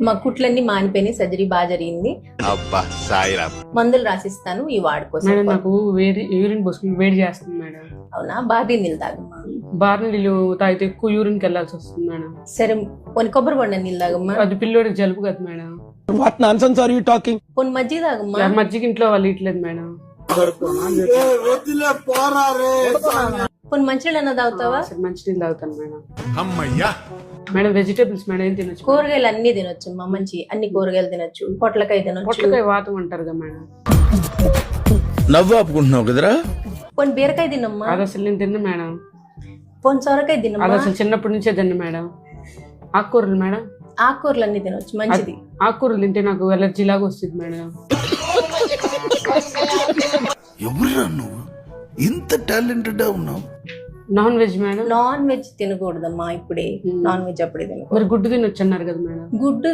మా కుట్లన్నీ మానిపోయినాయి, సర్జరీ బాగా జరిగింది. అబ్బా సాయిరామ్. మందులు రాసిస్తాను, ఈ వాడుకోసం. మేడం నాకు వేడి యూరిన్ పోసుకుని వేడి చేస్తుంది మేడం. అవునా, బాగా నీళ్ళు తాగమ్మా. బార్ల నీళ్ళు తాగితే ఎక్కువ యూరిన్కి వెళ్ళాల్సి వస్తుంది మేడం. సరే కొన్ని కొబ్బరి బొండ నీళ్ళు తాగమ్మా. అది పిల్లోడికి జలుబు కదా madam. What nonsense are you talking? కొన్ని మజ్జిగ తాగమ్మా. మజ్జిగ ఇంట్లో వాళ్ళు ఇట్లేదు మేడం. కొన్ని మంచినీళ్ళు తాగుతావా? మంచి నీళ్ళు తాగుతాను మేడం. అమ్మయ్యా. మేడం వెజిటేబుల్స్ మేడం ఏం తినొచ్చు? కూరగాయలు అన్ని తినొచ్చు మా, మంచి అన్ని కూరగాయలు తినొచ్చు. పొట్లకాయ తినొచ్చు. పొట్లకాయ వాతం అంటారు కదా మేడం. నవ్వు ఆపుకుంటున్నావు కదరా. కొన్ని బీరకాయ తినమ్మా. అది అసలు నేను తిన్నా మేడం. కొన్ని సొరకాయ తినమ్మా. అది అసలు చిన్నప్పటి నుంచే తిన్నా మేడం. ఆకుకూరలు మేడం. ఆకుకూరలు అన్ని తినొచ్చు, మంచిది. ఆకుకూరలు తింటే నాకు ఎలర్జీ లాగా వస్తుంది మేడం. ఎవరురా నువ్వు ఇంత టాలెంటెడ్ ఉన్నావు? Non veg madam. Non veg తినకూడదమ్మా ఇప్పుడే, నాన్ వెజ్ అప్పుడే తినకూడదు. మరి గుడ్డు తినొచ్చు అన్నారు కదా మేడం. గుడ్డు